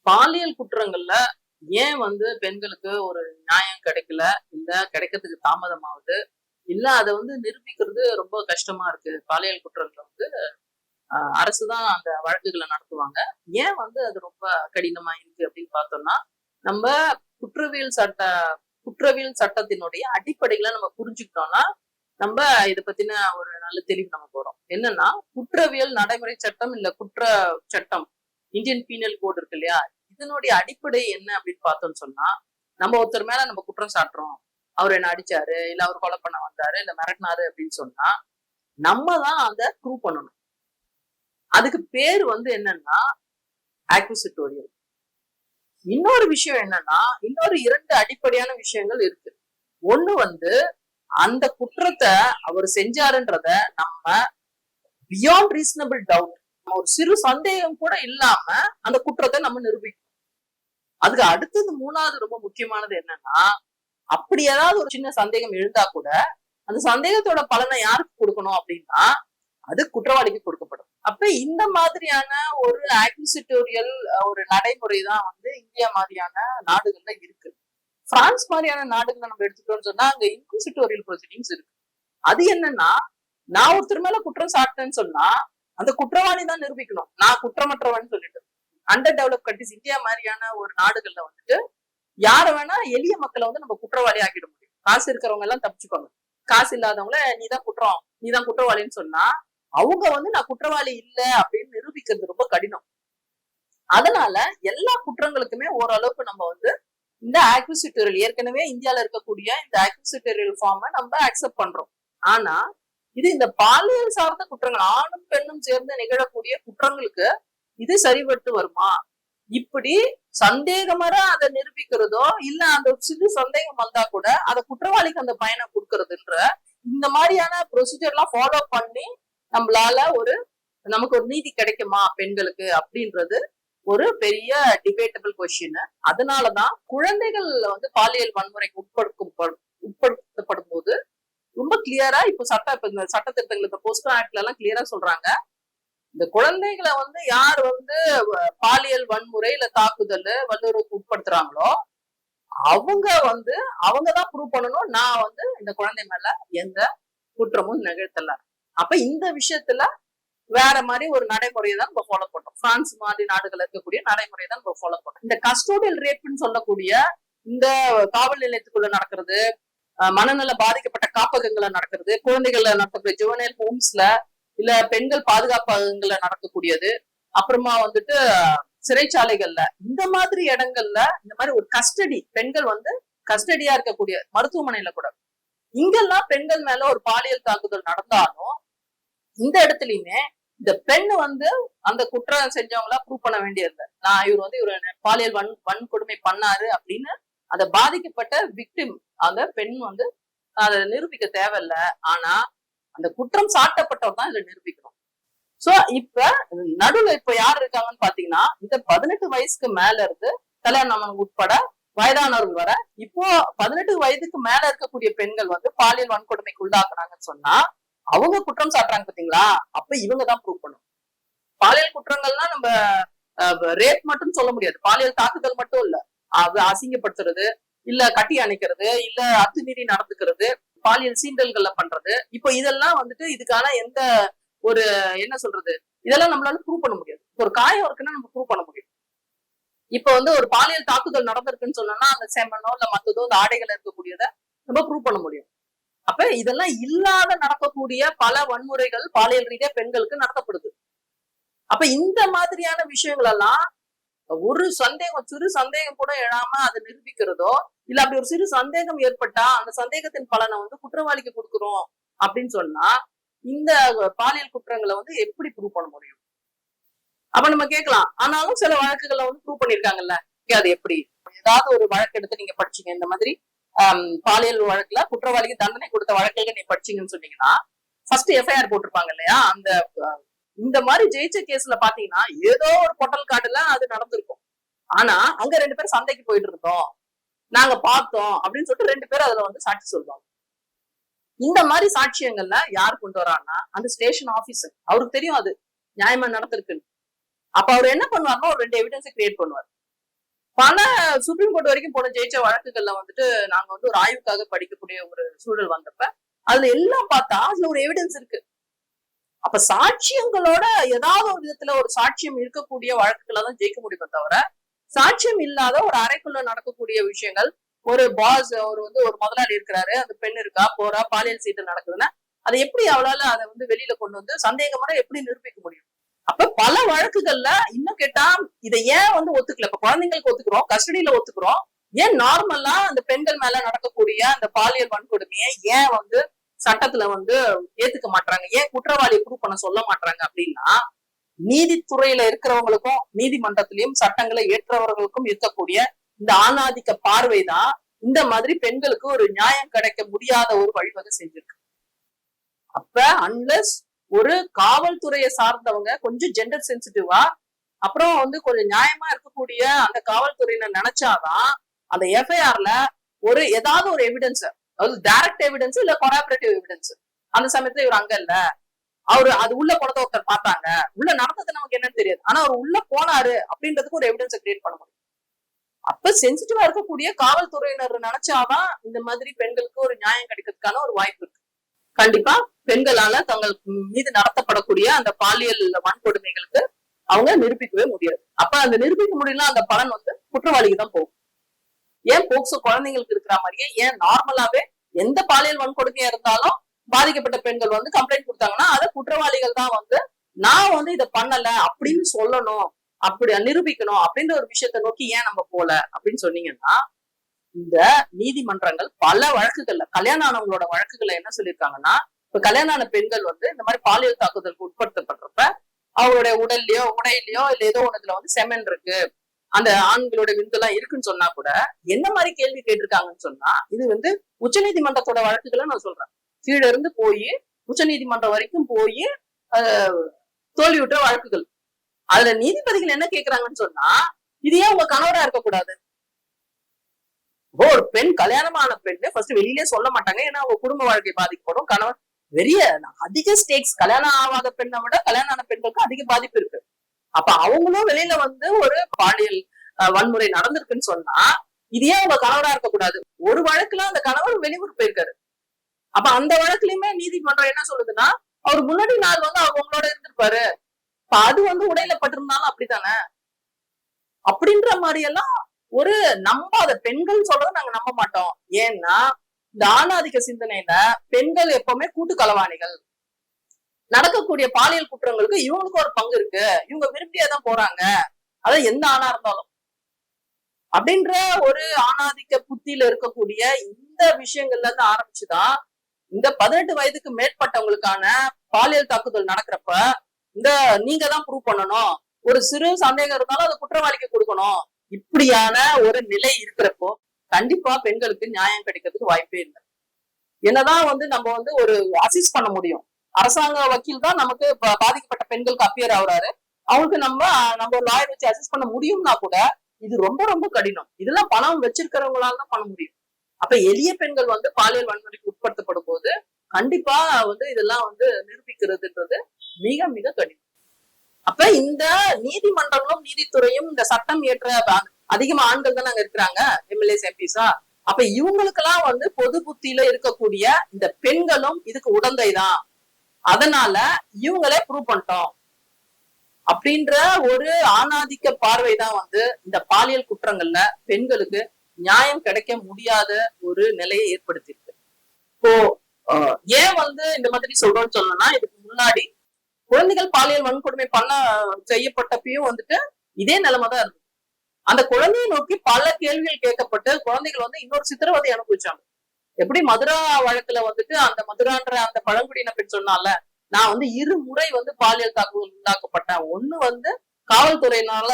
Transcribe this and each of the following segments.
பாலியல் குற்றங்கள்ல ஏன் வந்து பெண்களுக்கு ஒரு நியாயம் கிடைக்கல, இல்ல கிடைக்கிறதுக்கு தாமதமாகுது, இல்ல அத வந்து நிரூபிக்கிறது ரொம்ப கஷ்டமா இருக்கு. பாலியல் குற்றங்கள வந்து அரசு தான் அந்த வழக்குகள நடத்துவாங்க. ஏன் வந்து அது ரொம்ப கடினமா இருக்கு அப்படின்னு பார்த்தோம்னா, நம்ப குற்றவியல் சட்ட குற்றவியல் சட்டத்தினுடைய அடிப்படைகள நம்ம புரிஞ்சுக்கிட்டோம்னா, நம்ப இத பத்தின ஒரு நல்ல தெளிவு நமக்கு வரும். என்னன்னா, குற்றவியல் நடைமுறை சட்டம் இல்ல குற்ற சட்டம், இந்தியன் பீனல் கோட் இருக்கு இல்லையா? இதனுடைய அடிப்படை என்ன அப்படின்னு பார்த்தோம்னு சொன்னா, நம்ம ஒருத்தர் மேல நம்ம குற்றம் சாட்டுறோம். அவரு என்ன அடிச்சாரு, இல்ல அவரு கொலை பண்ண வந்தாரு, இல்ல மிரட்டினாரு அப்படின்னு சொன்னா, நம்ம தான் அத ப்ரூவ் பண்ணணும். அதுக்கு பேரு வந்து என்னன்னா, ஆக்யூசிட்டோரியல். இன்னொரு விஷயம் என்னன்னா, இன்னொரு 2 அடிப்படையான விஷயங்கள் இருக்கு. ஒண்ணு வந்து அந்த குற்றத்த அவரு செஞ்சாருன்றத நம்ம பியாண்ட் ரீசனபிள் டவுட், ஒரு சிறு சந்தேகம் கூட இல்லாம அந்த குற்றத்தை நம்ம நிரூபிக்கணும். அதுக்கு அடுத்தது 3வது ரொம்ப முக்கியமானது என்னன்னா, அப்படி ஏதாவது ஒரு சின்ன சந்தேகம் எழுந்தா கூட அந்த சந்தேகத்தோட பலனை யாருக்கு கொடுக்கணும் அப்படின்னா, அது குற்றவாளிக்கு கொடுக்கப்படும். அப்ப இந்த மாதிரியான ஒரு ஆக்யூசிட்டோரியல் ஒரு நடைமுறை தான் வந்து இந்தியா மாதிரியான நாடுகள்ல இருக்கு. பிரான்ஸ் மாதிரியான நாடுகளை நம்ம எடுத்துட்டோம்னு சொன்னா அங்க இன்குசிட்டோரியல் ப்ரொசீடிங்ஸ் இருக்கு. அது என்னன்னா, நான் ஒருத்தர் மேல குற்றம் சாட்டினேன்னு சொன்னா அந்த குற்றவாளி தான் நிரூபிக்கணும் நான் குற்றமற்றவன் சொல்லிட்டு. அண்டர் டெவலப் கண்ட்ரிஸ் இந்தியா மாதிரியான ஒரு நாடுகள்ல வந்துட்டு யார வேணா எளிய மக்களை வந்து நம்ம குற்றவாளி ஆக்கிட முடியும். காசு இருக்கிறவங்க எல்லாம் தப்பிச்சுப்பாங்க. காசு இல்லாதவங்கள நீதான் குற்றம், நீதான் குற்றவாளின்னு சொன்னா அவங்க வந்து நான் குற்றவாளி இல்ல அப்படின்னு நிரூபிக்கிறது ரொம்ப கடினம். அதனால எல்லா குற்றங்களுக்குமே ஓரளவுக்கு நம்ம வந்து இந்த ஆக்யூசிட்டோரியல், ஏற்கனவே இந்தியால இருக்கக்கூடிய இந்த ஆக்யூசிட்டோரியல் ஃபார்மை நம்ம அக்செப்ட் பண்றோம். ஆனா இது இந்த பாலியல் சார்ந்த குற்றங்கள், ஆணும் பெண்ணும் சேர்ந்து நிகழக்கூடிய குற்றங்களுக்கு இது சரிபட்டு வருமா? இப்படி சந்தேகமற அதை நிரூபிக்கிறதோ இல்ல அந்த சிறு சந்தேகம் வந்தா கூட அதை குற்றவாளிக்கு அந்த பயனை கொடுக்கறதுன்ற இந்த மாதிரியான ப்ரொசீஜர் எல்லாம் ஃபாலோ பண்ணி நம்மளால நமக்கு ஒரு நீதி கிடைக்குமா பெண்களுக்கு அப்படின்றது ஒரு பெரிய டிபேட்டபிள் கொஸ்டின். அதனாலதான் குழந்தைகள் வந்து பாலியல் வன்முறைக்கு உட்படுத்தப்படும் போது ரொம்ப கிளியரா இப்ப இந்த சட்ட திட்டங்கள், இந்த போஸ்கோ ஆக்ட்ல எல்லாம் கிளியரா சொல்றாங்க, இந்த குழந்தைகளை வந்து யார் வந்து பாலியல் வன்முறை இல்ல தாக்குதல் வல்லுறவுக்கு உட்படுத்துறாங்களோ அவங்கதான் ப்ரூவ் பண்ணணும் நான் வந்து இந்த குழந்தை மேல எந்த குற்றமும் நிகழ்த்தல. அப்ப இந்த விஷயத்துல வேற மாதிரி ஒரு நடைமுறையை தான் நம்ம ஃபாலோ பண்றோம். பிரான்ஸ் மாதிரி நாடுகள் இருக்கக்கூடிய நடைமுறையை தான் நம்ம ஃபாலோ பண்றோம். இந்த கஸ்டோடியல் ரேப்னு சொல்லக்கூடிய இந்த காவல் நிலையத்துக்குள்ள நடக்கிறது, மனநல பாதிக்கப்பட்ட காப்பகங்கள்ல நடக்கிறது, குழந்தைகள்ல நடக்கக்கூடிய ஜுவனைல் ஹோம்ஸ்ல இல்ல பெண்கள் பாதுகாப்பகங்கள்ல நடக்கக்கூடியது, அப்புறமா வந்துட்டு சிறைச்சாலைகள்ல, இந்த மாதிரி இடங்கள்ல இந்த மாதிரி ஒரு கஸ்டடி, பெண்கள் வந்து கஸ்டடியா இருக்கக்கூடிய மருத்துவமனையில கூட இங்கெல்லாம் பெண்கள் மேல ஒரு பாலியல் தாக்குதல் நடந்தாலும் இந்த இடத்துலயுமே இந்த பெண் வந்து அந்த குற்றம் செஞ்சவங்களா ப்ரூவ் பண்ண வேண்டியது, நான் இவர் பாலியல் வன்கொடுமை பண்ணாரு அப்படின்னு அந்த பாதிக்கப்பட்ட விக்டிம் அந்த பெண் வந்து அதை நிரூபிக்க தேவையில்ல. ஆனா அந்த குற்றம் சாட்டப்பட்டவர் தான் இதை நிரூபிக்கணும். சோ இப்ப நடுவுல இப்ப யார் இருக்காங்கன்னு பாத்தீங்கன்னா, இந்த 18 வயசுக்கு மேல இருந்து கல்யாணம் உட்பட வயதானவர்கள் வர இப்போ 18 வயதுக்கு மேல இருக்கக்கூடிய பெண்கள் வந்து பாலியல் வன்கொடுமைக்கு உள்ளாக்குறாங்கன்னு சொன்னா அவங்க குற்றம் சாட்டுறாங்க பாத்தீங்களா, அப்ப இவங்க தான் ப்ரூவ் பண்ணும். பாலியல் குற்றங்கள்னா நம்ம ரேப் மட்டும் சொல்ல முடியாது, பாலியல் தாக்குதல் மட்டும் இல்ல, அது அசிங்கப்படுத்துறது இல்ல கட்டி அணைக்கிறது இல்ல அத்துமீறி நடந்துக்கிறது, பாலியல் சீண்டல்கள்ல பண்றது, இப்போ இதெல்லாம் வந்துட்டு இதுக்கான எந்த ஒரு என்ன சொல்றது, இதெல்லாம் நம்மளால ப்ரூவ் பண்ண முடியாது. ஒரு காயம் இருக்குன்னா நம்ம ப்ரூவ் பண்ண முடியும். இப்ப வந்து ஒரு பாலியல் தாக்குதல் நடந்திருக்குன்னு சொன்னோம்னா அந்த செம்மனோ இல்ல மத்ததோ இந்த ஆடைகள் இருக்கக்கூடியதை நம்ம ப்ரூவ் பண்ண முடியும். அப்ப இதெல்லாம் இல்லாத நடக்கக்கூடிய பல வன்முறைகள் பாலியல் ரீதியா பெண்களுக்கு நடத்தப்படுது. அப்ப இந்த மாதிரியான விஷயங்கள் எல்லாம் ஒரு சந்தேகம், சிறு சந்தேகம் கூட எழாம அதை நிரூபிக்கிறதோ இல்ல அப்படி ஒரு சிறு சந்தேகம் ஏற்பட்டா அந்த சந்தேகத்தின் பலனை வந்து குற்றவாளிக்கு கொடுக்குறோம் அப்படின்னு சொன்னா இந்த பாலியல் குற்றங்களை வந்து எப்படி ப்ரூவ் பண்ண முடியும்? அப்ப நம்ம கேட்கலாம், ஆனாலும் சில வழக்குகளை வந்து ப்ரூவ் பண்ணிருக்காங்கல்ல, அது எப்படி? ஏதாவது ஒரு வழக்கு எடுத்து நீங்க படிச்சீங்க இந்த மாதிரி பாலியல் வழக்குல குற்றவாளிக்கு தண்டனை கொடுத்த வழக்குல நீ படிச்சீங்கன்னு சொன்னீங்கன்னா ஃபர்ஸ்ட் எஃப்ஐஆர் போட்டிருப்பாங்க இல்லையா, அந்த இந்த மாதிரி ஜெயிச்ச கேஸ்ல பாத்தீங்கன்னா ஏதோ ஒரு பொட்டல் காட்டுல அது நடந்திருக்கும். ஆனா அங்க 2 பேரும் சந்தைக்கு போயிட்டு இருந்தோம், நாங்க பார்த்தோம் அப்படின்னு சொல்லிட்டு 2 பேரும் அதுல வந்து சாட்சி சொல்லுவாங்க. இந்த மாதிரி சாட்சியங்கள்ல யார் கொண்டு வரான்னா அந்த ஸ்டேஷன் ஆபீசர், அவருக்கு தெரியும் அது நியாயமா நடந்திருக்குன்னு. அப்ப அவர் என்ன பண்ணுவாருன்னா ஒரு 2 எவிடன்ஸை கிரியேட் பண்ணுவார். பல சுப்ரீம் கோர்ட் வரைக்கும் போன ஜெயிச்ச வழக்குகள்ல வந்துட்டு நாங்க வந்து ஒரு ஆய்வுக்காக படிக்கக்கூடிய ஒரு சூழல் வந்தப்ப அதுல எல்லாம் பார்த்தா அதுல ஒரு எவிடன்ஸ் இருக்கு. அப்ப சாட்சியங்களோட ஏதாவது ஒரு விதத்துல ஒரு சாட்சியம் இருக்கக்கூடிய வழக்குகளை தான் ஜெயிக்க முடியுமே தவிர, சாட்சியம் இல்லாத ஒரு அறைக்குள்ள நடக்கக்கூடிய விஷயங்கள், ஒரு பாஸ் ஒரு வந்து ஒரு முதலாளி இருக்கிறாரு, அந்த பெண் இருக்கா போறா பாலியல் சீட்டு நடக்குதுன்னா அதை எப்படி அவளால அதை வந்து வெளியில கொண்டு வந்து சந்தேகமான எப்படி நிரூபிக்க முடியும்? அப்ப பல வழக்குகள்ல இன்னும் கேட்டா இதை ஏன் வந்து ஒத்துக்கல? இப்ப குழந்தைங்களுக்கு ஒத்துக்கிறோம், கஸ்டடியில ஒத்துக்கிறோம், ஏன் நார்மலா அந்த பெண்கள் மேல நடக்கக்கூடிய அந்த பாலியல் வன்கொடுமையை ஏன் வந்து சட்டத்துல வந்து ஏத்துக்க மாட்டாங்க, ஏன் குற்றவாளியை ப்ரூவ் பண்ண சொல்ல மாட்டாங்க அப்படின்னா, நீதித்துறையில இருக்கிறவங்களுக்கும் நீதிமன்றத்திலையும் சட்டங்களை ஏற்றவர்களுக்கும் இருக்கக்கூடிய இந்த ஆணாதிக்க பார்வைதான் இந்த மாதிரி பெண்களுக்கு ஒரு நியாயம் கிடைக்க முடியாத ஒரு வழிவகை செஞ்சிருக்கு. அப்ப அன்லஸ் ஒரு காவல்துறையை சார்ந்தவங்க கொஞ்சம் ஜெண்டர் சென்சிட்டிவா அப்புறம் வந்து கொஞ்சம் நியாயமா இருக்கக்கூடிய அந்த காவல்துறையினர் நினைச்சாதான் அந்த எஃப்ஐஆர்ல ஒரு ஏதாவது ஒரு எவிடன்ஸ், அதாவது டைரக்ட் எவிடன்ஸ் இல்ல கொராபரேட்டிவ் எவிடன்ஸ், அந்த சமயத்துல இவர் அங்க இல்ல, அவரு அது உள்ள போனதை ஒருத்தர் பார்த்தாங்க, உள்ள நடந்தது நமக்கு என்னன்னு தெரியாது, ஆனா அவர் உள்ள போனாரு அப்படின்றதுக்கு ஒரு எவிடன்ஸ் கிரியேட் பண்ண முடியும். அப்ப சென்சிட்டிவா இருக்கக்கூடிய காவல்துறையினர் நினைச்சாதான் இந்த மாதிரி பெண்களுக்கு ஒரு நியாயம் கிடைக்கிறதுக்கான ஒரு வாய்ப்பு இருக்கு. கண்டிப்பா பெண்களால தங்கள் மீது நடத்தப்படக்கூடிய அந்த பாலியல் வன்கொடுமைகளுக்கு அவங்க நிரூபிக்கவே முடியாது. அப்ப அந்த நிரூபிக்க முடியல அந்த பலன் வந்து குற்றவாளிக்கு தான் போகும். ஏன் போக்சோ குழந்தைங்களுக்கு இருக்கிற மாதிரியே ஏன் நார்மலாவே எந்த பாலியல் வன்கொடுமையா இருந்தாலும் பாதிக்கப்பட்ட பெண்கள் வந்து கம்ப்ளைண்ட் கொடுத்தாங்கன்னா அதை குற்றவாளிகள் தான் வந்து நான் வந்து இதை பண்ணல அப்படின்னு சொல்லணும், அப்படி நிரூபிக்கணும் அப்படின்ற ஒரு விஷயத்த நோக்கி ஏன் நம்ம போல அப்படின்னு சொன்னீங்கன்னா, இந்த நீதிமன்றங்கள் பல வழக்குகள்ல கல்யாணம் ஆனவங்களோட வழக்குகளை என்ன சொல்லியிருக்காங்கன்னா, இப்ப கல்யாணம் ஆன பெண்கள் வந்து இந்த மாதிரி பாலியல் தாக்குதலுக்கு உட்படுத்தப்படுறப்ப அவங்களுடைய உடல்லயோ உடையிலயோ இல்ல ஏதோ ஒண்ணுல வந்து செமன் இருக்கு, அந்த ஆண்களோட விந்தெல்லாம் இருக்குன்னு சொன்னா கூட என்ன மாதிரி கேள்வி கேட்டிருக்காங்கன்னு சொன்னா, இது வந்து உச்ச நீதிமன்றத்தோட வழக்குகளை நான் சொல்றேன், கீழே இருந்து போய் உச்ச நீதிமன்றம் வரைக்கும் போய் தோல்வியுற்ற வழக்குகள். அதுல நீதிபதிகள் என்ன கேக்குறாங்கன்னு சொன்னா, இது ஏன் உங்க கணவரா இருக்கக்கூடாது? ஒரு பெண் கல்யாணமான பெண்ணு ஃபர்ஸ்ட் வெளியிலே சொல்ல மாட்டாங்க, ஏன்னா அவங்க குடும்ப வாழ்க்கை பாதிக்கப்படும், கணவன் வெறிய அதிக ஸ்டேக்ஸ், கல்யாணம் ஆகாத பெண்ணை விட கல்யாணம் ஆன பெண்களுக்கு அதிக பாதிப்பு இருக்கு. அப்ப அவங்களும் வெளியில வந்து ஒரு பாலியல் வன்முறை நடந்திருக்குன்னு சொன்னா இது ஏன் உங்க கணவரா இருக்கக்கூடாது? ஒரு வழக்குல அந்த கணவர் வெளியூர் போயிருக்காரு, அப்ப அந்த வழக்குலயுமே நீதிமன்றம் என்ன சொல்லுதுன்னா, அவர் முன்னாடி நாள் வந்து அவங்களோட இருந்திருப்பாரு, அது வந்து உடையில பட்டிருந்தாலும் அப்படித்தானே அப்படின்ற மாதிரி எல்லாம் ஒரு நம்பாத பெண்கள் சொல்றதை நாங்க நம்ப மாட்டோம். ஏன்னா இந்த ஆணாதிக்க சிந்தனையில பெண்கள் எப்பவுமே கூட்டு களவாணிகள், நடக்கக்கூடிய பாலியல் குற்றங்களுக்கு இவங்களுக்கு ஒரு பங்கு இருக்கு, இவங்க விரும்பியதான் போறாங்க, அதான் எந்த ஆணா இருந்தாலும் அப்படின்ற ஒரு ஆணாதிக்க புத்தியில இருக்கக்கூடிய இந்த விஷயங்கள்ல இருந்து ஆரம்பிச்சுதான் இந்த 18 வயதுக்கு மேற்பட்டவங்களுக்கான பாலியல் தாக்குதல் நடக்கிறப்ப இந்த நீங்க தான் ப்ரூவ் பண்ணணும், ஒரு சிறு சந்தேகம் இருந்தாலும் அதை குற்றவாளிக்கு கொடுக்கணும், இப்படியான ஒரு நிலை இருக்கிறப்போ கண்டிப்பா பெண்களுக்கு நியாயம் கிடைக்கிறதுக்கு வாய்ப்பே இல்லை. என்னதான் வந்து நம்ம வந்து ஒரு அசிஸ்ட் பண்ண முடியும், அரசாங்க வக்கீல் தான் நமக்கு பாதிக்கப்பட்ட பெண்களுக்கு அப்பியர் ஆகுறாரு, அவங்களுக்கு நம்ம லாயர் வச்சு அசிஸ்ட் பண்ண முடியும்னா கூட இது ரொம்ப ரொம்ப கடினம், இதெல்லாம் பணம் வச்சிருக்கிறவங்களால தான் பண்ண முடியும். அப்ப எளிய பெண்கள் வந்து பாலியல் வன்முறைக்கு உட்படுத்தப்படும் போது கண்டிப்பா வந்து இதெல்லாம் வந்து நிரூபிக்கிறதுன்றது மிக மிக கடினம். அப்ப இந்த நீதிமன்றங்களும் நீதித்துறையும் இந்த சட்டம் ஏற்ற அதிகமா ஆண்கள் தான் அங்க இருக்கிறாங்க, எம்எல்ஏஸ் எம்பிஸா, அப்ப இவங்களுக்கெல்லாம் வந்து பொது புத்தியில இருக்கக்கூடிய இந்த பெண்களும் இதுக்கு உடந்தைதான், அதனால இவங்களே ப்ரூவ் பண்ணிட்டோம் அப்படின்ற ஒரு ஆணாதிக்க பார்வைதான் வந்து இந்த பாலியல் குற்றங்கள்ல பெண்களுக்கு நியாயம் கிடைக்க முடியாத ஒரு நிலையை ஏற்படுத்தியிருக்கு. இப்போ ஏன் வந்து இந்த மாதிரி சொல்றோம்னு சொல்லணும்னா, இதுக்கு முன்னாடி குழந்தைகள் பாலியல் வன்கொடுமை செய்யப்பட்டப்பையும் வந்துட்டு இதே நிலைமைதான் இருக்கு. அந்த குழந்தையை நோக்கி பல கேள்விகள் கேட்கப்பட்டு குழந்தைகள் வந்து இன்னொரு சித்திரவதை அனுபவிச்சாங்க. எப்படி மதுரா வழக்குல வந்துட்டு அந்த மதுரான்ற அந்த பழங்குடியின பெண் சொன்னால, நான் வந்து 2 முறை வந்து பாலியல் தாக்குதல் உண்டாக்கப்பட்டேன், ஒண்ணு வந்து காவல்துறையினால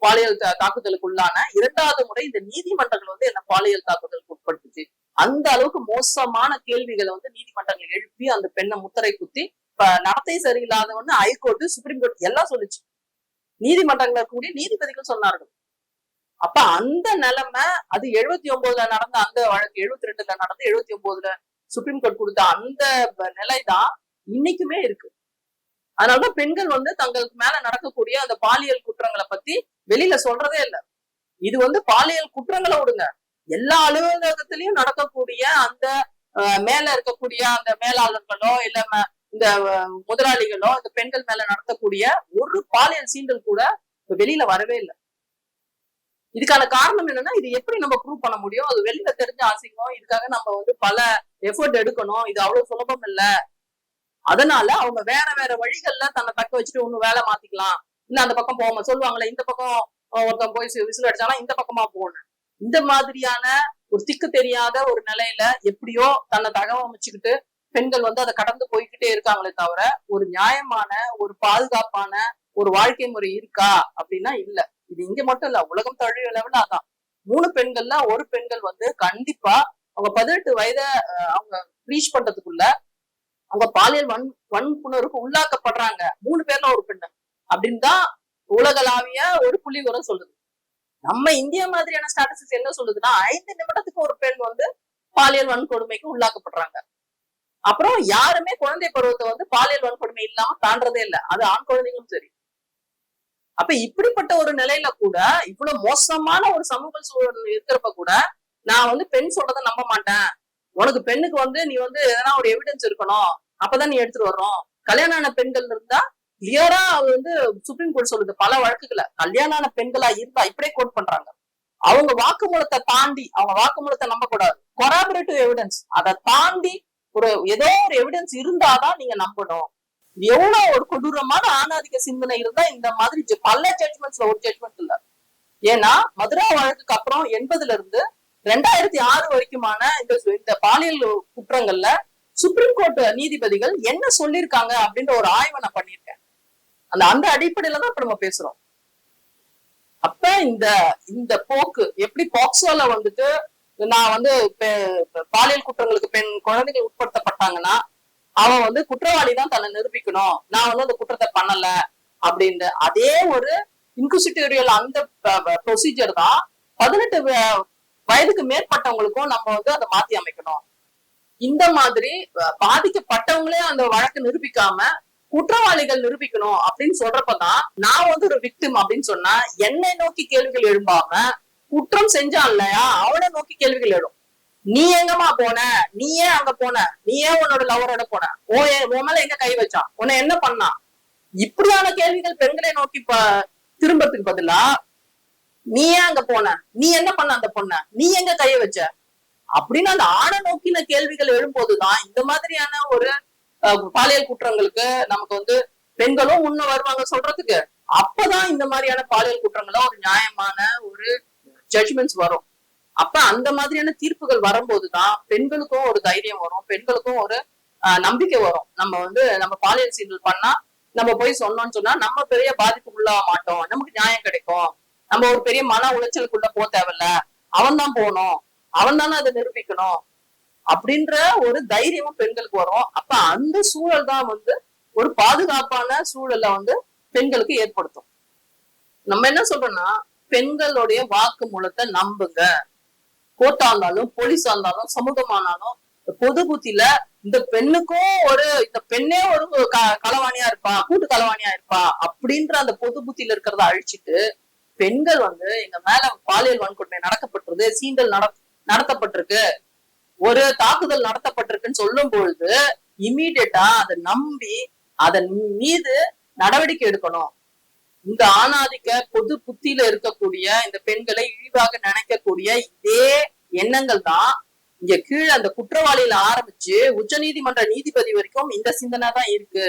பாலியல் தாக்குதலுக்கு உள்ளான, 2வது முறை இந்த நீதிமன்றங்கள் வந்து என்ன பாலியல் தாக்குதலுக்கு உட்படுத்துச்சு, அந்த அளவுக்கு மோசமான கேள்விகளை வந்து நீதிமன்றங்கள் எழுப்பி அந்த பெண்ணை முத்திரை குத்தி நடத்தை சரியில்லாதவன்னு ஹைகோர்ட் சுப்ரீம் கோர்ட் எல்லாம் சொல்லிச்சு, நீதிமன்றங்கள் கூடிய நீதிபதிகள் சொன்னார்கள். அப்ப அந்த நிலைமை அது 79ல நடந்த அந்த வழக்கு, 72ல நடந்து 79ல சுப்ரீம் கோர்ட் கொடுத்த அந்த நிலைதான் இன்னைக்குமே இருக்கு. அதனாலதான் பெண்கள் வந்து தங்களுக்கு மேல நடக்கக்கூடிய அந்த பாலியல் குற்றங்களை பத்தி வெளியில சொல்றதே இல்லை. இது வந்து பாலியல் குற்றங்களை விடுங்க, எல்லா அலுவலகத்திலயும் நடக்கக்கூடிய அந்த மேல இருக்கக்கூடிய அந்த மேலாளர்களோ இல்ல இந்த முதலாளிகளோ இந்த பெண்கள் மேல நடத்தக்கூடிய ஒரு பாலியல் சீண்டல் கூட வெளியில வரவே இல்லை. இதுக்கான காரணம் என்னன்னா, இது எப்படி நம்ம ப்ரூவ் பண்ண முடியும்? அது வெளியில தெரிஞ்ச அசிங்கம். இதுக்காக நம்ம வந்து பல எஃபர்ட் எடுக்கணும். இது அவ்வளவு சுலபம் இல்ல. அதனால அவங்க வேற வேற வழிகள்ல தன்னை தக்க வச்சுட்டு ஒண்ணு வேலை மாத்திக்கலாம். இல்ல அந்த பக்கம் போகாம சொல்லுவாங்களே, இந்த பக்கம் ஒருத்தன் போய் விசில் அடிச்சாலும் இந்த பக்கமா போகணும். இந்த மாதிரியான ஒரு திக்கு தெரியாத ஒரு நிலையில எப்படியோ தன்னை தகவமைச்சுக்கிட்டு பெண்கள் வந்து அதை கடந்து போய்கிட்டே இருக்காங்களே தவிர, ஒரு நியாயமான ஒரு பாதுகாப்பான ஒரு வாழ்க்கை முறை இருக்கா அப்படின்னா இல்ல. இது இங்க மட்டும் இல்ல, உலகம் தழுவிய லெவல்ல அதான். 3 பெண்கள்ல ஒரு பெண்கள் வந்து கண்டிப்பா அவங்க 18 வயதை அவங்க ரீச் பண்றதுக்குள்ள அவங்க பாலியல் வன்புணர்வுக்கு உள்ளாக்கப்படுறாங்க. 3 பேர்ல ஒரு பெண்ணு அப்படின்னு தான் உலகளாவிய ஒரு புள்ளி விவரம் சொல்லுது. நம்ம இந்தியா மாதிரியான ஸ்டாட்டிஸ்டிக்ஸ் என்ன சொல்லுதுன்னா, 5 நிமிடத்துக்கு ஒரு பெண் வந்து பாலியல் வன்கொடுமைக்கு உள்ளாக்கப்படுறாங்க. அப்புறம் யாருமே குழந்தை பருவத்தை வந்து பாலியல் வன்கொடுமை இல்லாம தாண்டதே இல்லை, அது ஆண் குழந்தைகளும் சரி. அப்ப இப்படிப்பட்ட ஒரு நிலையில கூட, இவ்வளவு மோசமான ஒரு சமூக சூழல் இருக்கிறப்ப கூட நான் வந்து பெண் சொல்றதை நம்ப மாட்டேன், உனக்கு பெண்ணுக்கு வந்து நீ வந்து எதனா ஒரு எவிடன்ஸ் இருக்கணும், அப்பதான் நீ எடுத்துட்டு வர்றோம். கல்யாணம் ஆன பெண்கள் இருந்தா கிளியரா அது வந்து சுப்ரீம் கோர்ட் சொல்லுது பல வழக்குகளை, கல்யாணம் ஆன பெண்களா இருந்தா இப்படியே கோட் பண்றாங்க. அவங்க வாக்குமூலத்தை தாண்டி, அவங்க வாக்குமூலத்தை நம்ப கூடாது, கொராபரேட்டிவ் எவிடன்ஸ் அதை தாண்டி ஒரு ஏதோ ஒரு எவிடன்ஸ் இருந்தாதான் நீங்க நம்பணும். எவ்வளவு ஒரு கொடூரமான ஆணாதிக்க சிந்தனை இருந்தா இந்த மாதிரி பல ஜட்மெண்ட்ஸ்ல ஒரு ஜட்மெண்ட் இல்ல. ஏன்னா மதுரா வழக்குக்கு அப்புறம் 80ல இருந்து 2006 வரைக்குமான இந்த பாலியல் குற்றங்கள்ல சுப்ரீம் கோர்ட் நீதிபதிகள் என்ன சொல்லியிருக்காங்க அப்படின்ற ஒரு ஆய்வை நான் பண்ணியிருக்கேன். அந்த அடிப்படையில தான் இப்ப நம்ம பேசுறோம். அப்ப இந்த போக்கு எப்படி பாக்ஸோல வந்துட்டு நான் வந்து பாலியல் குற்றங்களுக்கு பெண் குழந்தைகள் உட்படுத்தப்பட்டாங்கன்னா அவன் வந்து குற்றவாளி தான் தன்னை நிரூபிக்கணும், நான் வந்து அந்த குற்றத்தை பண்ணல அப்படின்னு அதே ஒரு இன்குசிட்டோரியல் அந்த ப்ரொசீஜர் தான் 18 வயதுக்கு மேற்பட்டவங்களுக்கும் நம்ம வந்து அதை மாத்தி அமைக்கணும். இந்த மாதிரி பாதிக்கப்பட்டவங்களே அந்த வழக்கு நிரூபிக்காம குற்றவாளிகள் நிரூபிக்கணும் அப்படின்னு சொல்றப்பதான் நான் வந்து ஒரு விக்டிம் அப்படின்னு சொன்னா என்னை நோக்கி கேள்விகள் எழும்பாம குற்றம் செஞ்சான் இல்லையா அவனை நோக்கி கேள்விகள் எழும். நீ எங்கம்மா போன, நீ ஏன் அங்க போன, நீ ஏன் உன்னோட லவரோட போன, உன் மேல எங்க கை வச்சான், உன்னை என்ன பண்ணான், இப்படியான கேள்விகள் பெண்களை நோக்கி திரும்பறதுக்கு பதிலா நீ ஏன் அங்க போன, நீ என்ன பண்ண அந்த பொண்ண, நீ எங்க கைய வச்ச அப்படின்னு அந்த ஆணை நோக்கின கேள்விகள் எழும்போதுதான் இந்த மாதிரியான ஒரு பாலியல் குற்றங்களுக்கு நமக்கு வந்து பெண்களும் முன்ன வருவாங்க சொல்றதுக்கு. அப்பதான் இந்த மாதிரியான பாலியல் குற்றங்கள ஒரு நியாயமான ஒரு ஜட்ஜ்மெண்ட்ஸ் வரும். அப்ப அந்த மாதிரியான தீர்ப்புகள் வரும்போதுதான் பெண்களுக்கும் ஒரு தைரியம் வரும், பெண்களுக்கும் ஒரு நம்பிக்கை வரும். நம்ம வந்து நம்ம பாலியல் சீண்டல் பண்ணா நம்ம போய் சொன்னோம்னு சொன்னா நம்ம பெரிய பாதிப்புக்குள்ள மாட்டோம், நமக்கு நியாயம் கிடைக்கும், நம்ம ஒரு பெரிய மன உளைச்சலுக்குள்ள போக தேவையில்ல, அவன் தான் போகணும், அவன் தானே அதை நிரூபிக்கணும் அப்படின்ற ஒரு தைரியமும் பெண்களுக்கு வரும். அப்ப அந்த சூழல் தான் வந்து ஒரு பாதுகாப்பான சூழலை வந்து பெண்களுக்கு ஏற்படுத்தும். நம்ம என்ன சொல்றோம்னா, பெண்களுடைய வாக்கு மூலத்தை நம்புங்க. கோர்ட்டா இருந்தாலும் போலீஸா இருந்தாலும் சமூகமானாலும் பொது புத்தியில இந்த பெண்ணுக்கும் இந்த பெண்ணே ஒரு களவாணியா இருப்பா, கூட்டு களவாணியா இருப்பா அப்படின்ற அந்த பொது புத்தியில இருக்கிறத அழிச்சிட்டு பெண்கள் வந்து எங்க மேல பாலியல் வன்கொடுமை நடக்கப்பட்டிருக்கு, சீண்டல் நடத்தப்பட்டிருக்கு, ஒரு தாக்குதல் நடத்தப்பட்டிருக்குன்னு சொல்லும் பொழுது இம்மீடியட்டா அதை நம்பி அதன் மீது நடவடிக்கை எடுக்கணும். இந்த ஆணாதிக்க பொது புத்தியில இருக்கக்கூடிய இந்த பெண்களை இழிவாக நினைக்கக்கூடிய இதே எண்ணங்கள் தான் இங்க கீழே அந்த குற்றவாளியில ஆரம்பிச்சு உச்ச நீதிமன்ற நீதிபதி வரைக்கும் இந்த சிந்தனை தான் இருக்கு.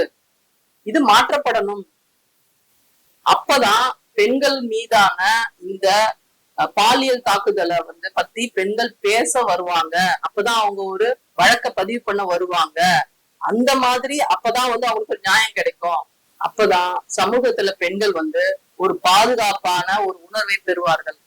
இது மாற்றப்படணும். அப்பதான் பெண்கள் மீதான இந்த பாலியல் தாக்குதலை வந்து பத்தி பெண்கள் பேச வருவாங்க. அப்பதான் அவங்க ஒரு வழக்க பதிவு பண்ண வருவாங்க. அந்த மாதிரி அப்பதான் வந்து அவங்களுக்கு நியாயம் கிடைக்கும். அப்பதான் சமூகத்துல பெண்கள் வந்து ஒரு பாதுகாப்பான ஒரு உணர்வை பெறுவார்கள்.